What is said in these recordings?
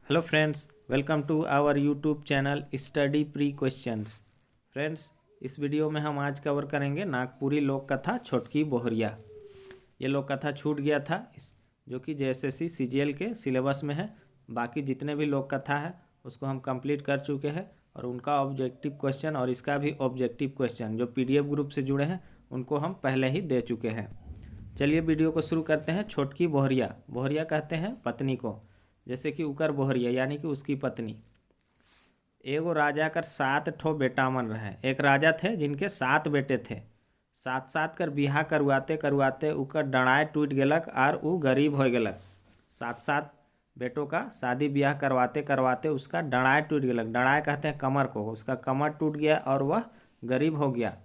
Hello friends, welcome to our YouTube channel study pre questions. Friends, इस video में हम आज कवर करेंगे नागपुरी लोक कथा छोटकी बोहरिया। ये लोक कथा छूट गया था जो कि जेएसएससी सीजीएल के सिलेबस में है। बाकी जितने भी लोक कथा है उसको हम कंप्लीट कर चुके हैं और उनका ऑब्जेक्टिव क्वेश्चन और इसका भी ऑब्जेक्टिव क्वेश्चन जो पीडीएफ ग्रुप से जुड़े हैं उनको हम पहले ही दे चुके हैं। चलिए वीडियो को शुरू करते हैं। छोटकी बोहरिया, बोहरिया कहते हैं पत्नी को, जैसे कि उकर बोहरिया यानी कि उसकी पत्नी। एगो राजा कर 7 ठो बेटा मन रहे। एक राजा थे जिनके 7 बेटे थे। 7 कर बिहा करवाते करवाते उकर डणाए टूट गेलक और उ गरीब हो गेलक। 7 बेटों का शादी ब्याह करवाते करवाते उसका डणाए टूट गेलक। डणाए कहते हैं कमर को। उसका कमर टूट गया और वह गरीब हो गया।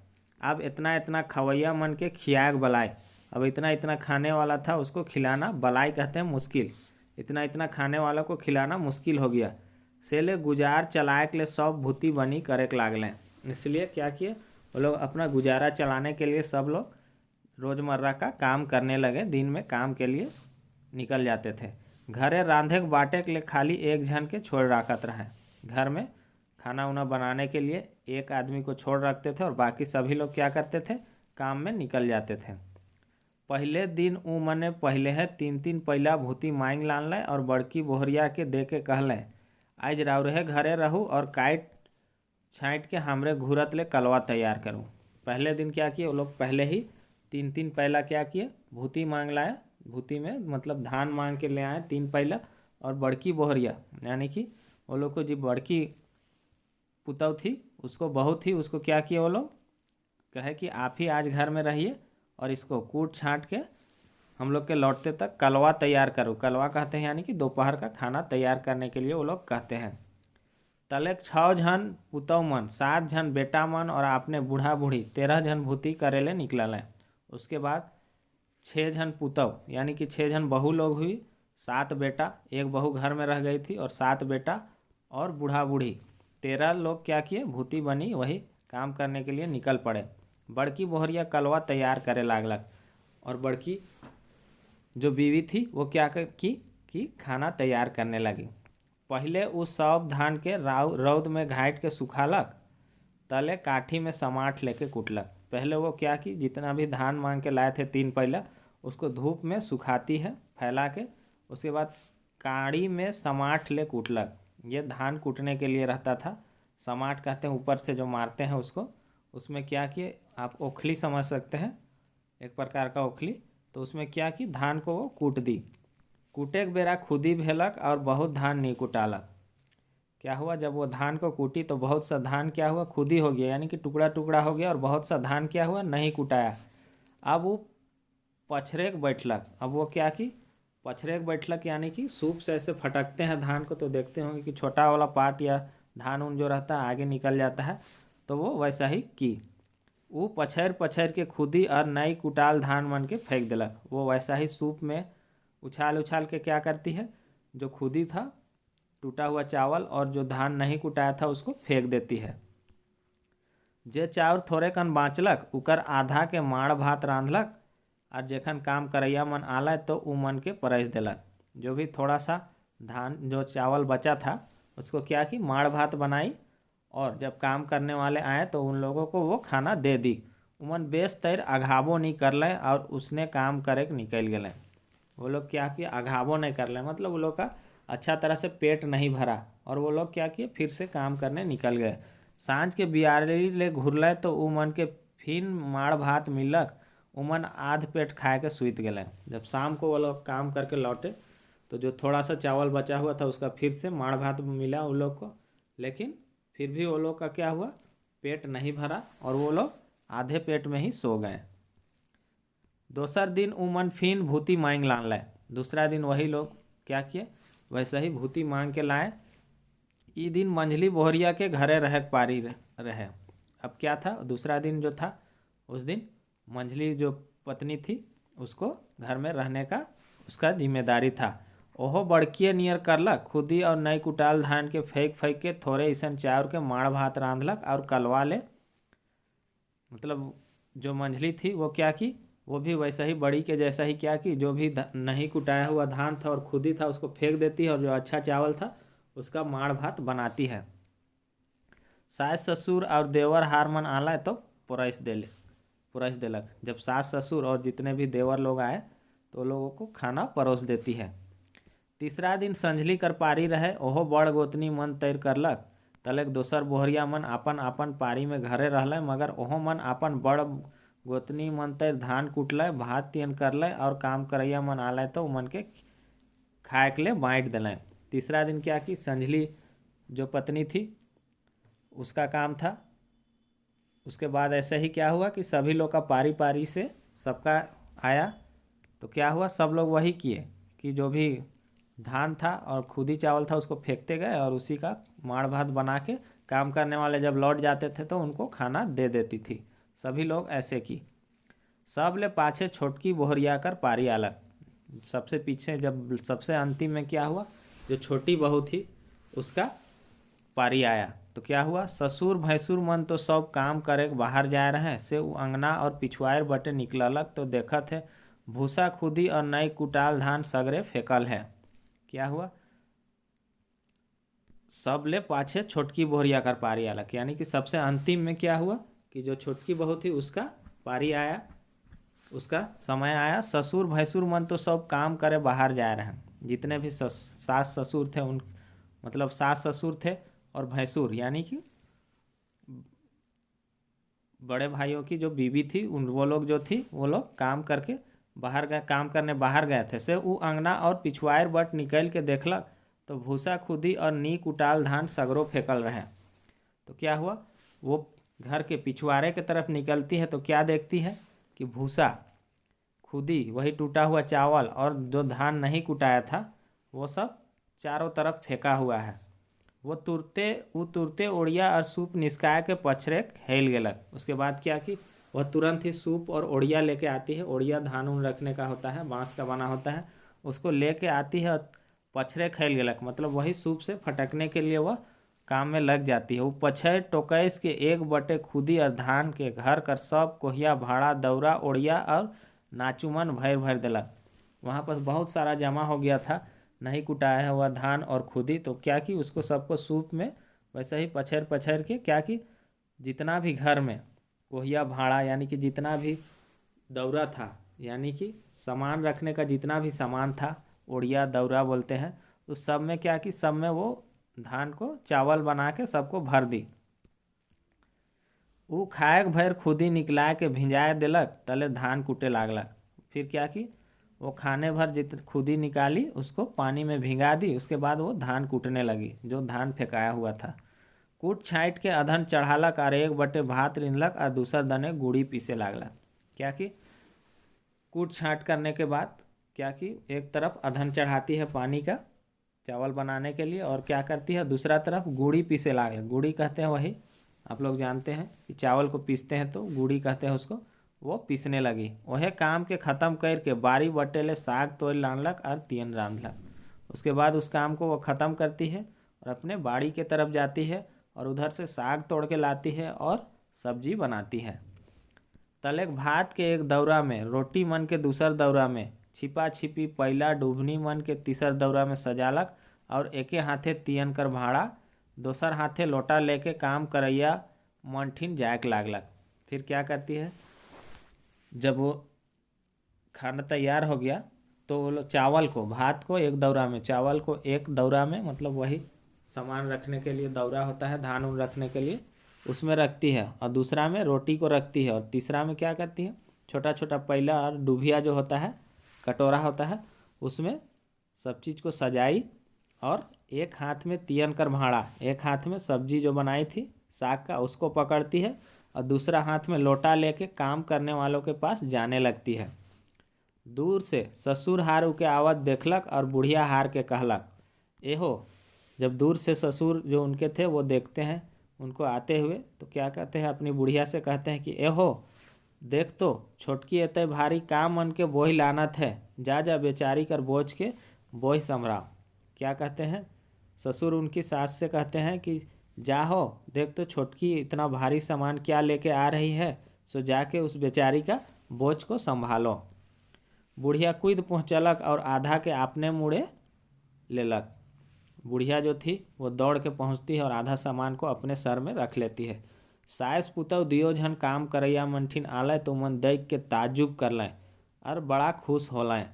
अब इतना इतना खवैया मन के खियाग बलाए। अब इतना इतना खाने वाला था, उसको खिलाना बलाई कहते हैं मुश्किल। इतना इतना खाने वाला को खिलाना मुश्किल हो गया। सेले गुजार चलाए के लिए सब भूती बनी करे के लागलें। इसलिए क्या किए वो लोग अपना गुजारा चलाने के लिए सब लोग रोज़मर्रा का काम करने लगे। दिन में काम के लिए निकल जाते थे। घरे रांधे के बाटे के लिए खाली एक जन के छोड़ रखत रहे। घर में खाना उना बनाने के लिए एक आदमी को छोड़ रखते थे और बाकी सभी लोग क्या करते थे, काम में निकल जाते थे। पहले दिन ऊ मने पहले है 3 पहला भूती मांग लान ले और बड़की बोहरिया के दे के कहले, आज राव रहे घरे रहूँ और काट छाँट के हमरे घूरत ले कलवा तैयार करूँ। पहले दिन क्या किए वो लोग, पहले ही 3 पहला क्या किए, भूती मांग लाए। भूती में मतलब धान मांग के ले आए 3 पहला। और बड़की बोहरिया यानी कि वो लोग को जो बड़की पुतौ थी उसको बहू थी, उसको क्या किए वो लोग, कहे कि आप ही आज घर में रहिए और इसको कूट छाँट के हम लोग के लौटते तक कलवा तैयार करो। कलवा कहते हैं यानी कि दोपहर का खाना तैयार करने के लिए वो लोग कहते हैं। तलेक 6 जन पुतौ मन, 7 जन बेटा मन और आपने बूढ़ा बूढ़ी 13 जन भूती करेले निकलल है। उसके बाद 6 जन पुतौ यानी कि 6 जन बहू लोग हुई। 7 बेटा, एक बहू घर में रह गई थी और 7 बेटा और बूढ़ा बूढ़ी 13 लोग क्या किए, भूती बनी, वही काम करने के लिए निकल पड़े। बड़की बोहरिया कलवा तैयार करे लागलक और बड़की जो बीवी थी वो क्या की कि खाना तैयार करने लगी। पहले उस सब धान के रौद में घाट के सुखालक, तले काठी में समाट लेके कुटलक। पहले वो क्या की, जितना भी धान मांग के लाए थे 3 पहला उसको धूप में सुखाती है फैला के। उसके बाद काड़ी में समाट ले कुटलक। ये धान कूटने के लिए रहता था। समाट कहते हैं ऊपर से जो मारते हैं उसको। उसमें क्या किए, आप ओखली समझ सकते हैं, एक प्रकार का ओखली। तो उसमें क्या कि धान को वो कूट दी। कूटे के बेरा खुदी भेलक और बहुत धान नहीं कुटालक। क्या हुआ, जब वो धान को कूटी तो बहुत सा धान क्या हुआ, खुदी हो गया यानी कि टुकड़ा टुकड़ा हो गया और बहुत सा धान क्या हुआ, नहीं कुटाया। अब वो पछरे के बैठलक। अब वो क्या की, पछरे के बैठलक यानी कि सूप से ऐसे फटकते हैं धान को, तो देखते होंगे कि छोटा वाला पार्ट या धान उन जो रहता है आगे निकल जाता है। तो वो वैसा ही की। वो पछैर के खुदी और नई कुटाल धान मन के फेंक दिलक। वो वैसा ही सूप में उछाल उछाल के क्या करती है, जो खुदी था टूटा हुआ चावल और जो धान नहीं कुटाया था उसको फेंक देती है। जे चाउर थोड़े कन बाँचलक उकर आधा के माड़ भात रांधलक और जेखन काम करैया मन आला तो उ मन के परस देलक। जो भी थोड़ा सा धान जो चावल बचा था उसको क्या की, माड़ भात बनाई और जब काम करने वाले आए तो उन लोगों को वो खाना दे दी। उमन बेस तैर अघाबो नहीं कर लें और उसने काम करे के निकल गए। वो लोग क्या किए, अघाबो नहीं कर लें मतलब वो लोग का अच्छा तरह से पेट नहीं भरा और वो लोग क्या किए, फिर से काम करने निकल गए। सांझ के बियारी ले घुरल तो उमन के फिर माड़ भात मिलक। उमन आध पेट खाए के सुत गए। जब शाम को वो लोग काम करके लौटे तो जो थोड़ा सा चावल बचा हुआ था उसका फिर से माड़ भात मिला उन लोग को। लेकिन फिर भी वो लोग का क्या हुआ, पेट नहीं भरा और वो लोग आधे पेट में ही सो गए। दोसर दिन उमन फिन भूती मांग लान लाए। दूसरा दिन वही लोग क्या किए, वैसे ही भूती मांग के लाए। ई दिन मंझली बोहरिया के घरे रह पारी रहे। अब क्या था, दूसरा दिन जो था उस दिन मंझली जो पत्नी थी उसको घर में रहने का उसका जिम्मेदारी था। ओहो बड़किए नियर करलक, खुदी और नई कुटाल धान के फेंक फेंक के थोड़े ऐसा चाउर के माड़ भात रांधलक और कलवा ले। मतलब जो मंझली थी वो क्या की, वो भी वैसा ही बड़ी के जैसा ही क्या की, जो भी नहीं कुटाया हुआ धान था और खुदी था उसको फेंक देती है और जो अच्छा चावल था उसका माड़ भात बनाती है। सास ससुर और देवर हार मन आला तो पुरैस देलक। जब सास ससुर और जितने भी देवर लोग आए तो लोगों को खाना परोस देती है। तीसरा दिन संझली कर पारी रहे, ओहो बड़ गोतनी मन तैर करलक। तलेक दोसर बोहरिया मन आपन आपन पारी में घरे रहल, मगर ओहो मन आपन बड़ गोतनी मन तैर धान कुटल, भात तियन करल और काम करैया मन आल तो उमन के खाए के लिए बाँट दिलें। तीसरा दिन क्या कि संझली जो पत्नी थी उसका काम था। उसके बाद ऐसे ही क्या हुआ कि सभी लोग का पारी पारी से सबका आया, तो क्या हुआ सब लोग वही किए कि जो भी धान था और खुदी चावल था उसको फेंकते गए और उसी का माड़ भात बना के काम करने वाले जब लौट जाते थे तो उनको खाना दे देती थी। सभी लोग ऐसे की। सब ले पाछे छोटकी बोहरिया कर पारी आलक। सबसे पीछे जब सबसे अंतिम में क्या हुआ, जो छोटी बहू थी उसका पारी आया। तो क्या हुआ, ससुर भैंसुर मन तो सब काम करे बाहर जाए रहे से उ अंगना और पिछुआर बटे निकललक तो देखत है भूसा खुदी और नई कुटाल धान सगरे फेंकल है। क्या हुआ, सब ले पाछे छोटकी बोहरिया कर पारी आलक, यानी कि सबसे अंतिम में क्या हुआ कि जो छोटकी बहू थी उसका पारी आया, उसका समय आया। ससुर भैंसुर मन तो सब काम करे बाहर जा रहे हैं। जितने भी सास ससुर थे उन मतलब सास ससुर थे और भैंसुर यानी कि बड़े भाइयों की जो बीवी थी उन वो लोग जो थी वो लोग काम करके बाहर गए, काम करने बाहर गए थे से वो अंगना और पिछुआर बट निकल के देखलक तो भूसा खुदी और नी कुटाल धान सगरो फेंकल रहे। तो क्या हुआ, वो घर के पिछुआरे के तरफ निकलती है तो क्या देखती है कि भूसा खुदी वही टूटा हुआ चावल और जो धान नहीं कुटाया था वो सब चारों तरफ फेंका हुआ है। वो तुरते ओढ़िया और सूप निस्काया के पछरे हेल गेलक। उसके बाद क्या कि वह तुरंत ही सूप और ओढ़िया लेके आती है। ओढ़िया धान उन रखने का होता है, बांस का बना होता है, उसको लेके आती है और पछरे खेल गेलक मतलब वही सूप से फटकने के लिए वह काम में लग जाती है। वो पछर टोकैस के एक बटे खुदी और धान के घर कर सब कोहिया भाड़ा दौरा ओढ़िया और नाचुमन भर भर दिलक। वहाँ पर बहुत सारा जमा हो गया था नहीं कुटाया हुआ धान और खुदी, तो क्या कि उसको सबको सूप में वैसे ही पछर पछर के क्या कि जितना भी घर में कोहिया भाड़ा यानी कि जितना भी दौरा था यानी कि सामान रखने का जितना भी सामान था, ओढ़िया दौरा बोलते हैं, उस सब में क्या कि सब में वो धान को चावल बना के सबको भर दी। वो खाए भर खुदी निकला के भिंजाए दिलक, तले धान कूटे लागलक। फिर क्या कि वो खाने भर जित खुदी निकाली उसको पानी में भिंगा दी। उसके बाद वो धान कूटने लगी जो धान फेंकाया हुआ था। कूट छाँट के अधन चढ़ालक और एक बटे भात रिनलक और दूसर दने गुड़ी पीसे लागलक। क्या कि कूट छाँट करने के बाद क्या कि एक तरफ अधन चढ़ाती है पानी का चावल बनाने के लिए और क्या करती है दूसरा तरफ गुड़ी पीसे लागलक। गुड़ी कहते हैं वही आप लोग जानते हैं कि चावल को पीसते हैं तो गुड़ी कहते हैं उसको। वो पीसने लगी। वह काम के ख़त्म करके बारी बटेले साग तोड़ लानलक और तियन रांधलक। उसके बाद उस काम को वो ख़त्म करती है और अपने बाड़ी के तरफ जाती है और उधर से साग तोड़ के लाती है और सब्जी बनाती है। तलेक भात के एक दौरा में, रोटी मन के दूसर दौरा में, छिपा छिपी पहला डूबनी मन के तीसर दौरा में सजालक और एके हाथे तियन कर भाड़ा दोसर हाथे लोटा लेके काम करैया मंठिन जायक लागलक। फिर क्या करती है, जब वो खाना तैयार हो गया तो वो चावल को भात को एक दौरा में, चावल को एक दौरा में मतलब वही सामान रखने के लिए दौरा होता है धान उन रखने के लिए उसमें रखती है और दूसरा में रोटी को रखती है और तीसरा में क्या करती है छोटा छोटा पहला और डुबिया जो होता है कटोरा होता है उसमें सब चीज़ को सजाई और एक हाथ में तियन कर भाड़ा, एक हाथ में सब्जी जो बनाई थी साग का उसको पकड़ती है और दूसरा हाथ में लोटा लेके काम करने वालों के पास जाने लगती है। दूर से ससुर हार के आवत देखलक और बुढ़िया हार के कहलक एहो। जब दूर से ससुर जो उनके थे वो देखते हैं उनको आते हुए तो क्या कहते हैं अपनी बुढ़िया से कहते हैं कि एहो देख तो छोटकी एते भारी काम मन के बोझ लानत है, जा जा बेचारी कर बोझ के बोझ संभराओ। क्या कहते हैं ससुर उनकी सास से कहते हैं कि जाहो देख तो छोटकी इतना भारी सामान क्या लेके आ रही है, सो जाके उस बेचारी का बोझ को संभालो। बुढ़िया कूद पहुँचलक और आधा के आपने मुड़े लेलक। बुढ़िया जो थी वो दौड़ के पहुंचती है और आधा सामान को अपने सर में रख लेती है। सास पुतौ दियो झन काम करैया मनठिन आलय तो मन देख के ताज्जुब करलय और बड़ा खुश होलय।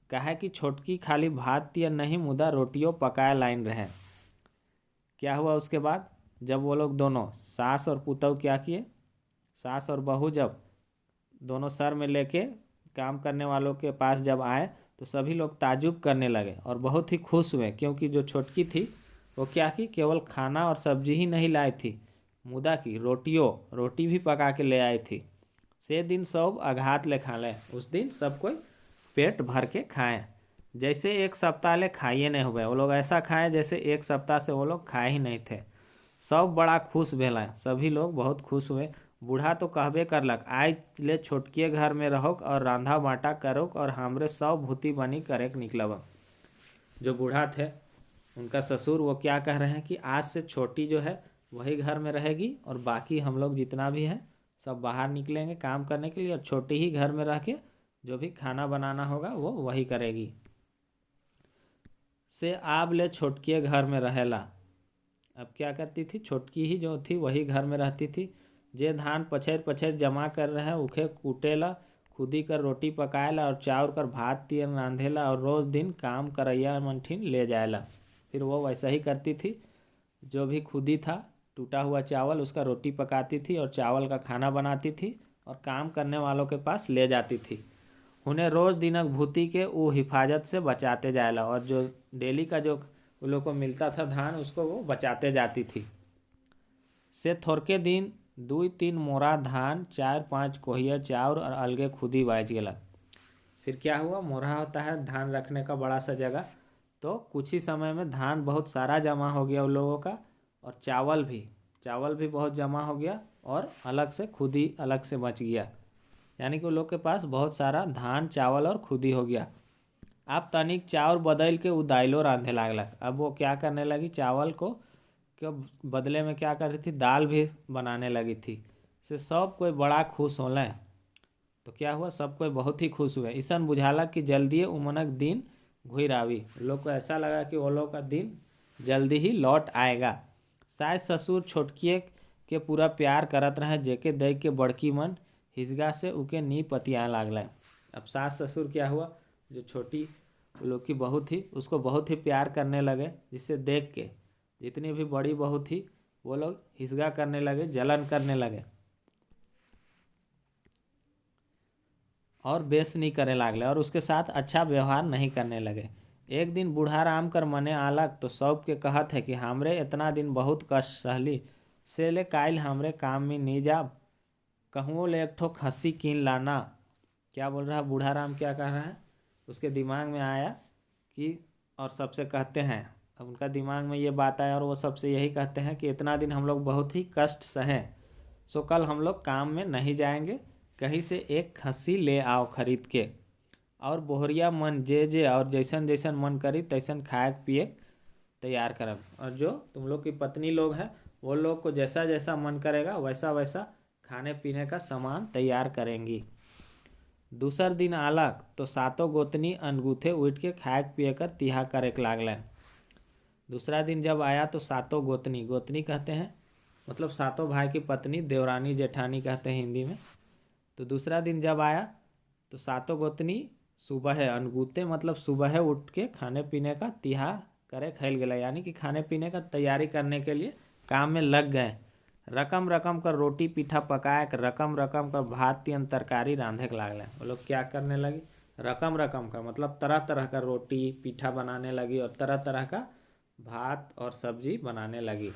कहे कि छोटकी खाली भात तिया नहीं मुदा रोटियों पकाए लाइन रहे। क्या हुआ उसके बाद, जब वो लोग दोनों सास और पुतौ क्या किए, सास और बहू जब दोनों सर में लेके काम करने वालों के पास जब आए तो सभी लोग ताज्जुब करने लगे और बहुत ही खुश हुए, क्योंकि जो छोटकी थी वो क्या की, केवल खाना और सब्जी ही नहीं लाई थी, मुदा की रोटी भी पका के ले आई थी। से दिन सब अघात ले खा ले, उस दिन सब कोई पेट भर के खाएं, जैसे एक सप्ताह ले खाइए नहीं हुए। वो लोग ऐसा खाएं जैसे एक सप्ताह से वो लोग खाए ही नहीं थे। सब बड़ा खुश भेल, सभी लोग बहुत खुश हुए। बूढ़ा तो कहबे करलक, आज ले छोटकिए घर में रहोक और रांधा बांटा करोक और हमरे सब भूती बनी करे निकलब। जो बूढ़ा थे उनका ससुर वो क्या कह रहे हैं कि आज से छोटी जो है वही घर में रहेगी और बाकी हम लोग जितना भी है सब बाहर निकलेंगे काम करने के लिए, और छोटी ही घर में रह के जो भी खाना बनाना होगा वो वही करेगी। से आब ले छोटकिए घर में रहेला। अब क्या करती थी, छोटकी ही जो थी वही घर में रहती थी। जे धान पछेर पछेर जमा कर रहे उखे कूटेला, खुदी कर रोटी पकाएला और चाउर कर भात तियन रांधेला और रोज दिन काम करैया मनठिन ले जाएला। फिर वो वैसा ही करती थी, जो भी खुदी था टूटा हुआ चावल उसका रोटी पकाती थी और चावल का खाना बनाती थी और काम करने वालों के पास ले जाती थी। उन्हें रोज दिनक भूति के वो हिफाजत से बचाते जाएला और जो डेली का जो उन लोग को मिलता था धान उसको वो बचाते जाती थी। से थोड़के दिन 2-3 मोरा धान 4-5 कोहिया चाउर और अलगे खुदी बाज गया। फिर क्या हुआ, मोरा होता है धान रखने का बड़ा सा जगह, तो कुछ ही समय में धान बहुत सारा जमा हो गया उन लोगों का, और चावल भी बहुत जमा हो गया और अलग से खुदी अलग से बच गया। यानी कि उन लोग के पास बहुत सारा धान चावल और खुदी हो गया। अब तनिक चाउर बदल के दाइलो रांधे लागलक। अब वो क्या करने लगी, चावल को के बदले में क्या कर रही थी, दाल भी बनाने लगी थी। से सब कोई बड़ा खुश होलें। तो क्या हुआ, सब कोई बहुत ही खुश हुए। ईसन बुझाला कि जल्दी उमनक दिन घुर आवी। लोग को ऐसा लगा कि वो लोग का दिन जल्दी ही लौट आएगा। शायद ससुर छोटकिए के पूरा प्यार करत रहे, जेके देख के बड़की मन हिजगा से उके नी पतियाए लागल। अब सास ससुर क्या हुआ, जो छोटी लोग की बहू थी उसको बहुत ही प्यार करने लगे, जिससे देख के जितनी भी बड़ी बहू थी वो लोग हिजगा करने लगे, जलन करने लगे और बेस नहीं करने लागले और उसके साथ अच्छा व्यवहार नहीं करने लगे। एक दिन बूढ़ा राम कर मने आलक तो सब के कहत है कि हमरे इतना दिन बहुत कष्ट सहली, से ले काइल हमरे काम में नहीं जाब, कहूँ ले एक ठो खस्सी कीन लाना। क्या बोल रहा है बूढ़ा राम, क्या कह रहा है, उसके दिमाग में आया कि, और सबसे कहते हैं, अब उनका दिमाग में ये बात आया और वो सबसे यही कहते हैं कि इतना दिन हम लोग बहुत ही कष्ट सहें, सो कल हम लोग काम में नहीं जाएंगे, कहीं से एक खस्सी ले आओ खरीद के, और बोहरिया मन जे और जैसन जैसन मन करी तैसन खाए पिए तैयार करब, और जो तुम लोग की पत्नी लोग हैं वो लोग को जैसा जैसा मन करेगा वैसा वैसा खाने पीने का सामान तैयार करेंगी। दूसर दिन आलक तो सातों गोतनी अनगूथे उठ के खाए पिए कर तिहा करे लागल। दूसरा दिन जब आया तो सातों गोतनी कहते हैं मतलब सातों भाई की पत्नी, देवरानी जेठानी कहते हैं हिंदी में। तो दूसरा दिन जब आया तो सातों गोतनी सुबह अनगूते मतलब सुबह उठ के खाने पीने का तिहा करे खैल गया, यानी कि खाने पीने का तैयारी करने के लिए काम में लग गए। रकम रकम कर रोटी पीठा पकाए कर, रकम रकम कर भात तियन तरकारी रांधे के लागल। वो लोग क्या करने लगी, रकम रकम का मतलब तरह तरह का रोटी पीठा बनाने लगी और तरह तरह का भात और सब्जी बनाने लगी।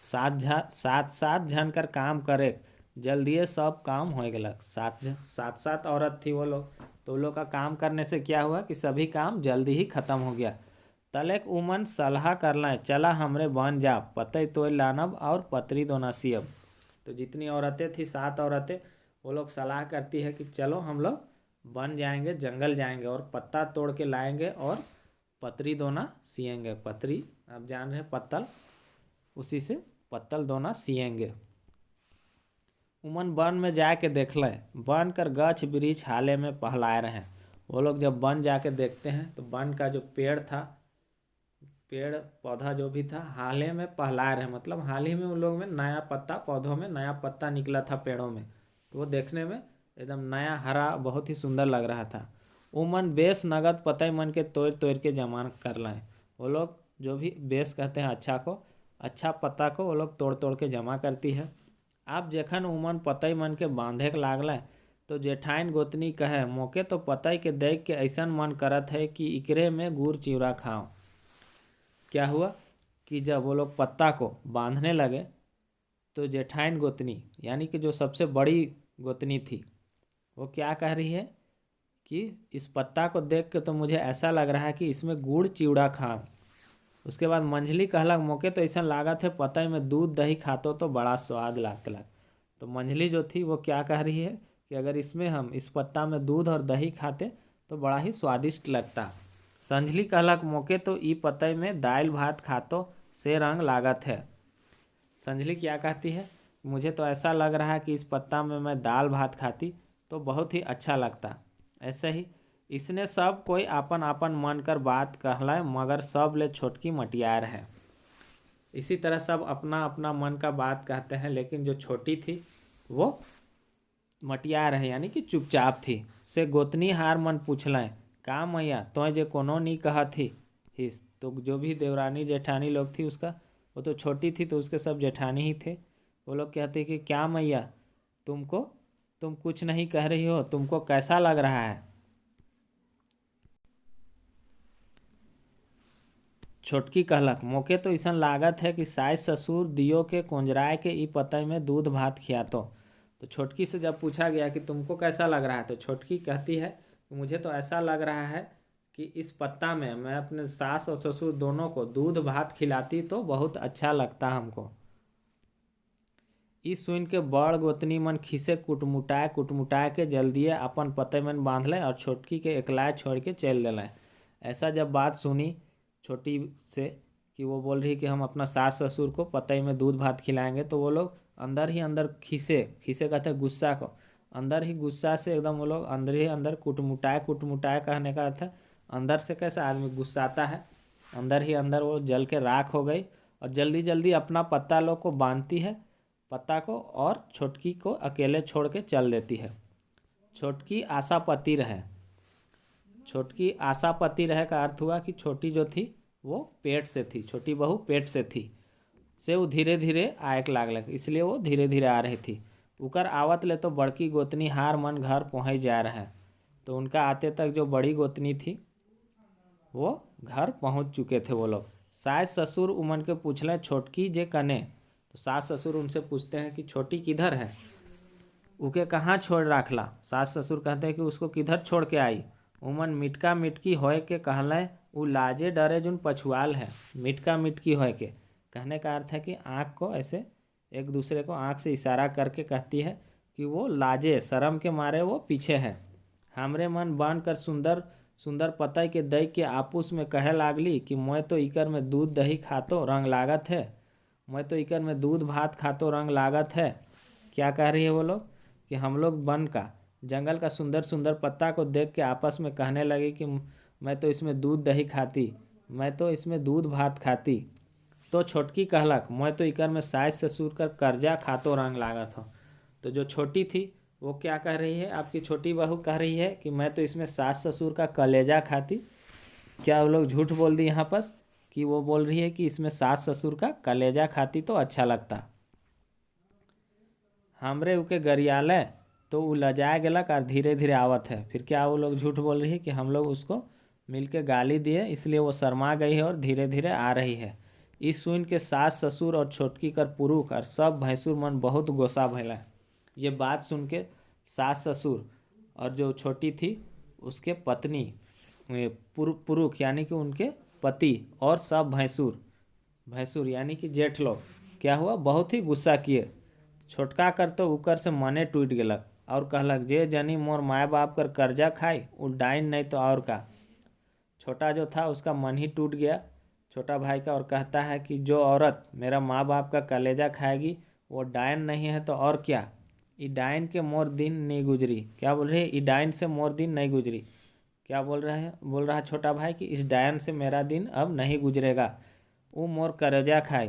सात झन कर काम करे, जल्दिए सब काम हो गया। सात औरत थी वो लोग, तो वो लोग का काम करने से क्या हुआ कि सभी काम जल्दी ही खत्म हो गया। तलेक उमन सलाह करलाएं, चला हमरे बन जा पतई तोय लानब और पतरी दोना सियब। तो जितनी औरतें थी 7 औरतें, वो लोग सलाह करती है कि चलो हम लोग बन जाएंगे, जंगल जाएंगे और पत्ता तोड़ के लाएंगे और पतरी दोना सिएंगे। पतरी आप जान रहे हैं पत्तल, उसी से पत्तल दोना सिएंगे। उमन वन में जाके देख लें, वन कर गछ वृक्ष हाले में पहलाए रहे। वो लोग जब वन जाके देखते हैं तो वन का जो पेड़ था, पेड़ पौधा जो भी था हाल ही में पहला रहे, मतलब हाल ही में उन लोग में नया पत्ता, पौधों में नया पत्ता निकला था पेड़ों में, तो वो देखने में एकदम नया हरा बहुत ही सुंदर लग रहा था। उमन बेस नगद पतई मन के तोड़ तोड़ के जमा कर लाए। वो लोग जो भी बेस कहते हैं अच्छा को, अच्छा पत्ता को वो लोग तोड़ तोड़ के जमा करती है। आप जखन उमन पतई मन के बांधे के लागल तो जेठाइन गोतनी कहे मोके तो पतई के देख के ऐसा मन करत है कि इकरे में गुड़ चिवड़ा खाओ। क्या हुआ कि जब वो लोग पत्ता को बांधने लगे तो जेठाइन गोतनी यानी कि जो सबसे बड़ी गोतनी थी वो क्या कह रही है कि इस पत्ता को देख के तो मुझे ऐसा लग रहा है कि इसमें गुड़ चिवड़ा खाओ। उसके बाद मंझली कहलक मोके तो ऐसा लागत है पतई में दूध दही खातो तो बड़ा स्वाद लागत। तो मंझली जो थी वो क्या कह रही है कि अगर इसमें हम इस पत्ता में दूध और दही खाते तो बड़ा ही स्वादिष्ट लगता। संझली कहलक मोके तो ई पतई में दाल भात खातो से रंग लागत है। संझली क्या कहती है, मुझे तो ऐसा लग रहा है कि इस पत्ता में मैं दाल भात खाती तो बहुत ही अच्छा लगता। ऐसे ही इसने सब कोई आपन आपन मन कर बात कहला मगर सब ले छोटकी मटियार है। इसी तरह सब अपना अपना मन का बात कहते हैं, लेकिन जो छोटी थी वो मटियार है यानी कि चुपचाप थी। से गोतनी हार मन पूछलें का मैया तो जे कोनो नहीं कहा थी हिस। तो जो भी देवरानी जेठानी लोग थी उसका, वो तो छोटी थी तो उसके सब जेठानी ही थे। वो लोग कहते कि क्या मैया तुम कुछ नहीं कह रही हो, तुमको कैसा लग रहा है। छोटकी कहलक मोके तो ऐसा लागत है कि सास ससुर दियो के कोंजराए के ई पतई में दूध भात खियातो। तो छोटकी से जब पूछा गया कि तुमको कैसा लग रहा है तो छोटकी कहती है कि मुझे तो ऐसा लग रहा है कि इस पत्ता में मैं अपने सास और ससुर दोनों को दूध भात खिलाती तो बहुत अच्छा लगता हमको। ई सुन के बड़ गोतनी मन खिसे कुटमुटाए के जल्दिए अपन पतई मन बांध ले और छोटकी के एकलाए छोड़ के चल दिले। ऐसा जब बात सुनी छोटी से कि वो बोल रही कि हम अपना सास ससुर को पतई में दूध भात खिलाएंगे, तो वो लोग अंदर ही अंदर खिसे खिसे कहते हैं गुस्सा को, अंदर ही गुस्सा से एकदम वो लोग अंदर ही अंदर कुटमुटाए कहने का अर्थ है अंदर से कैसा आदमी गुस्साता है, अंदर ही अंदर वो जल के राख हो गई और जल्दी जल्दी अपना पत्ता लोग को बांधती है पत्ता को और छोटकी को अकेले छोड़ के चल देती है। छोटकी आशापति रहे। छोटकी आशापति रहे का अर्थ हुआ कि छोटी जो थी वो पेट से थी, छोटी बहू पेट से थी, से वो धीरे धीरे आयक लागलक, इसलिए वो धीरे धीरे आ रही थी। उकर आवत ले तो बड़की गोतनी हार मन घर पहुँच जा रहे। तो उनका आते तक जो बड़ी गोतनी थी वो घर पहुँच चुके थे। वो लोग सास ससुर उमन के पूछले छोटकी जे कने। तो सास ससुर उनसे पूछते हैं कि छोटी किधर है, उके कहाँ छोड़ रखला। सास ससुर कहते हैं कि उसको किधर छोड़ के आई। उमन मिटका मिटकी होए के कहले उ लाजे डरे जुन पछुआल है। मिटका मिटकी होए के कहने का अर्थ है कि आँख को ऐसे एक दूसरे को आँख से इशारा करके कहती है कि वो लाजे शर्म के मारे वो पीछे है। हमरे मन बांध कर सुंदर सुंदर पतई के दई के आपूस में कहे लागली कि मैं तो इकर में दूध दही खातो रंग लागत है, मैं तो इकर में दूध भात खातो रंग लागत है। क्या कह रही है वो लोग कि हम लोग वन का जंगल का सुंदर सुंदर पत्ता को देख के आपस में कहने लगे कि मैं तो इसमें दूध दही खाती, मैं तो इसमें दूध भात खाती। तो छोटकी कहलक मैं तो इकर में सास ससुर कर कर्जा खातो रंग लागत हो। तो जो छोटी थी वो क्या कह रही है, आपकी छोटी बहू कह रही है कि मैं तो इसमें सास ससुर का कलेजा खाती। क्या वो लोग झूठ बोल दी यहाँ पर कि वो बोल रही है कि इसमें सास ससुर का कलेजा खाती तो अच्छा लगता। हमरे उके गरियाले तो वो लजाए गलक और धीरे धीरे आवत है। फिर क्या वो लोग झूठ बोल रही है कि हम लोग उसको मिल के गाली दिए इसलिए वो शर्मा गई है और धीरे धीरे आ रही है। इस सुन के सास ससुर और छोटकी कर पुरुष और सब भैंसुर मन बहुत गुस्सा भैला। ये बात सुन के सास ससुर और जो छोटी थी उसके पत्नी पुरुष यानी कि उनके पति और सब भैंसुर यानी कि जेठ लोग क्या हुआ बहुत ही गुस्सा किए। छोटका कर तो उकर से मने टूट गलक और कहलक जे जनी मोर माए बाप कर कर्जा खाई वो डाइन नहीं तो और का। छोटा जो था उसका मन ही टूट गया छोटा भाई का और कहता है कि जो औरत मेरा माँ बाप का कलेजा खाएगी वो डाइन नहीं है तो और क्या। ई डाइन के मोर दिन नहीं गुजरी। क्या बोल रही है, ई डाइन से मोर दिन नहीं गुजरी। क्या बोल रहा छोटा भाई कि इस डायन से मेरा दिन अब नहीं गुजरेगा। वो मोर कलेजा खाए,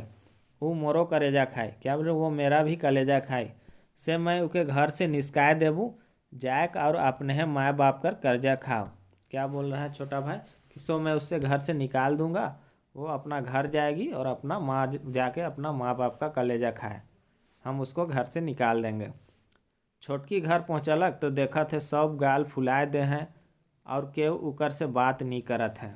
वो मोरो कलेजा खाए, क्या बोल रहे, वो मेरा भी कलेजा खाए। से मैं उके घर से निस्काय देबू, जायक और अपने माँ बाप कर कर्जा खाओ। क्या बोल रहा है छोटा भाई कि सो मैं उससे घर से निकाल दूंगा, वो अपना घर जाएगी और अपना माँ जाके अपना माँ बाप का कलेजा खाए, हम उसको घर से निकाल देंगे। छोटकी घर पहुँचलक तो देखा थे सब गाल फुलाए दे हैं और केव उकर से बात नहीं करत है।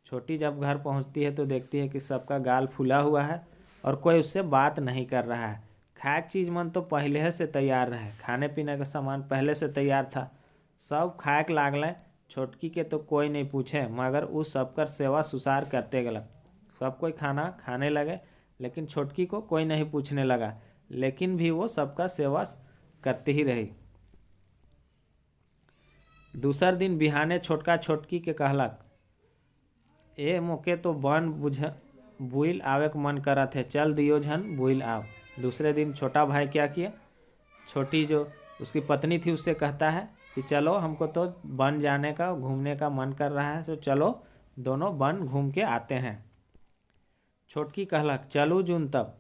छोटी जब घर पहुंचती है तो देखती है कि सबका गाल फूला हुआ है और कोई उससे बात नहीं कर रहा है। खाए चीज मन तो पहले से तैयार रहे, खाने पीने का सामान पहले से तैयार था, सब खाए के लागल। छोटकी के तो कोई नहीं पूछे, मगर उस सबकर सेवा सुसार करते गलक। सब कोई खाना खाने लगे, लेकिन छोटकी को कोई नहीं पूछने लगा, लेकिन भी वो सबका सेवा करती ही रही। दूसर दिन बिहाने छोटका छोटकी के कहलक, ए मोके तो बन बुइल आवे के मन करत है, चल दियो झन बुइल आव। दूसरे दिन छोटा भाई क्या किया, छोटी जो उसकी पत्नी थी उससे कहता है कि चलो हमको तो वन जाने का घूमने का मन कर रहा है, तो चलो दोनों वन घूम के आते हैं। छोटकी कहलक, चलू जून तब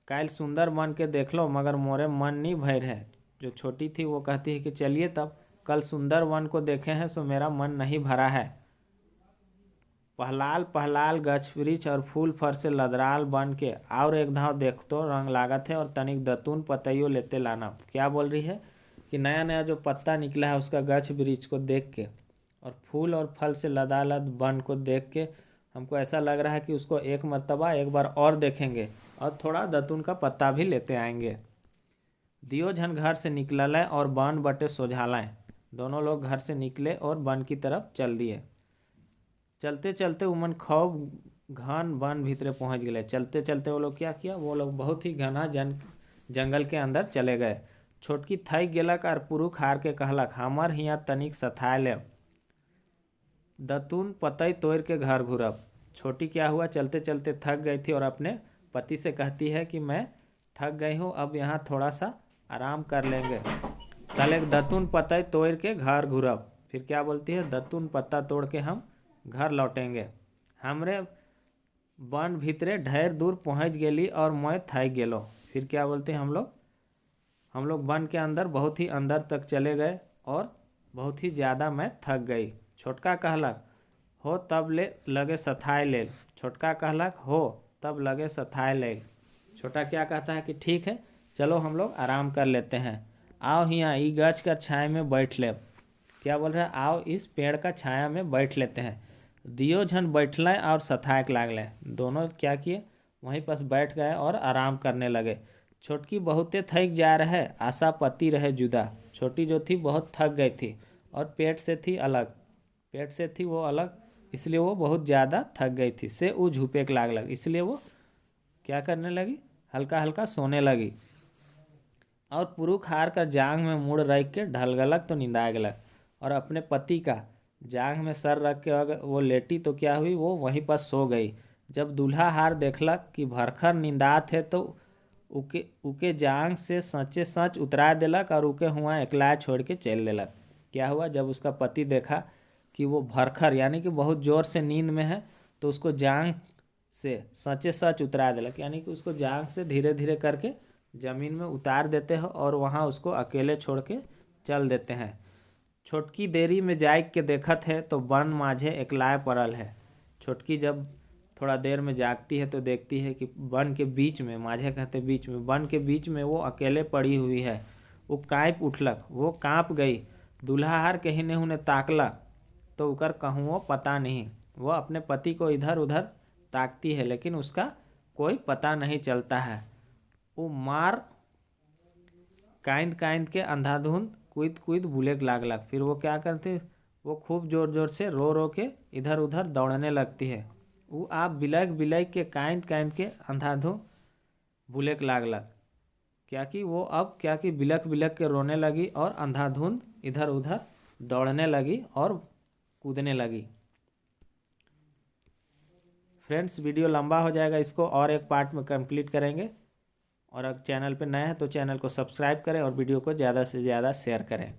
काल सुंदर बन के देख लो, मगर मोरे मन नहीं भर है। जो छोटी थी वो कहती है कि चलिए तब कल सुंदर वन को देखे हैं, सो मेरा मन नहीं भरा है। पहलाल पहलाल गछ वृक्ष और फूल फर से लदराल बन के और एक धाव देख तो रंग लागत है, और तनिक दतून पतइयो लेते लाना। क्या बोल रही है कि नया नया जो पत्ता निकला है उसका गछ वृक्ष को देख के और फूल और फल से लदालद वन को देख के हमको ऐसा लग रहा है कि उसको एक मर्तबा एक बार और देखेंगे और थोड़ा दतून का पत्ता भी लेते आएंगे। दियो झन घर से निकल और वन बटे सोझालाएँ। दोनों लोग घर से निकले और वन की तरफ चल दिए। चलते चलते उमन खूब घन वन भीतरे पहुंच गए। चलते चलते वो लोग क्या किया, वो लोग बहुत ही घना जंगल के अंदर चले गए। छोटकी थक गेलक और पुरुख हार के कहलक, हमर हियाँ तनिक सथाए ले, दतून पतई तोड़ के घर घुरब। छोटी क्या हुआ, चलते चलते थक गई थी और अपने पति से कहती है कि मैं थक गई हूँ, अब यहाँ थोड़ा सा आराम कर लेंगे, तले दतून पतई तोड़ के घर घुरब। फिर क्या बोलती है, दतून पत्ता तोड़ के हम घर लौटेंगे। हमरे वन भीतरे ढेर दूर पहुंच गेली और मैं थक गेलो। फिर क्या बोलते हैं, हम लोग वन के अंदर बहुत ही अंदर तक चले गए और बहुत ही ज़्यादा मैं थक गई। छोटका कहलक, हो तब ले लगे सथाए ले। छोटका कहलक, हो तब लगे सथाए ले। छोटा क्या कहता है कि ठीक है, चलो हम लोग आराम कर लेते हैं, आओ हियाँ ई गछ का छाया में बैठ ले। क्या बोल रहा है, आओ इस पेड़ का छाया में बैठ लेते हैं। दियो झन बैठल और सथाएक लागल। दोनों क्या किए, वहीं पास बैठ गए और आराम करने लगे। छोटकी बहुते थक जा रहे, आशा पति रहे जुदा। छोटी जो थी बहुत थक गई थी और पेट से थी वो अलग, इसलिए वो बहुत ज़्यादा थक गई थी। से वो झुपे के लागल, इसलिए वो क्या करने लगी, हल्का हल्का सोने लगी। और पुरुख हार कर जांग में मुड़ रख के ढल गलक तो निंदा गलक, और अपने पति का जांग में सर रख के अगर वो लेटी तो क्या हुई, वो वहीं पर सो गई। जब दूल्हा हार देखलक कि भरखर निंदात है तो उके जांग से सचे सच उतरा देलक और उके हुआ एकला छोड़ के चल देलक। क्या हुआ, जब उसका पति देखा कि वो भरखर यानी कि बहुत ज़ोर से नींद में है, तो उसको जांग से सचे सच उतरा देलक, यानी कि उसको जांग से धीरे धीरे करके ज़मीन में उतार देते हैं और वहाँ उसको अकेले छोड़ के चल देते हैं। छोटकी देरी में जाग के देखत है तो वन माझे एकलाए पड़ल है। छोटकी जब थोड़ा देर में जागती है तो देखती है कि वन के बीच में, माझे कहते बीच में, वन के बीच में वो अकेले पड़ी हुई है। वो काँप उठलक, वो काँप गई। दूल्हा हार कहीं ने उन्हें ताकला तो उकर कहूँ पता नहीं। वो अपने पति को इधर उधर ताकती है, लेकिन उसका कोई पता नहीं चलता है। वो मार कांद कांद के अंधाधुंध कूद कूद भूले लागलक। फिर वो क्या करती, वो खूब ज़ोर ज़ोर से रो रो के इधर उधर दौड़ने लगती है। वो आप बिलक बिलक के कांद कांद के अंधाधुंध भूले लागलक। क्या कि बिलक बिलक के रोने लगी और अंधाधुंध इधर उधर दौड़ने लगी और कूदने लगी। फ्रेंड्स, वीडियो लंबा हो जाएगा, इसको और एक पार्ट में कंप्लीट करेंगे। और अगर चैनल पे नए हैं तो चैनल को सब्सक्राइब करें और वीडियो को ज़्यादा से ज़्यादा शेयर करें।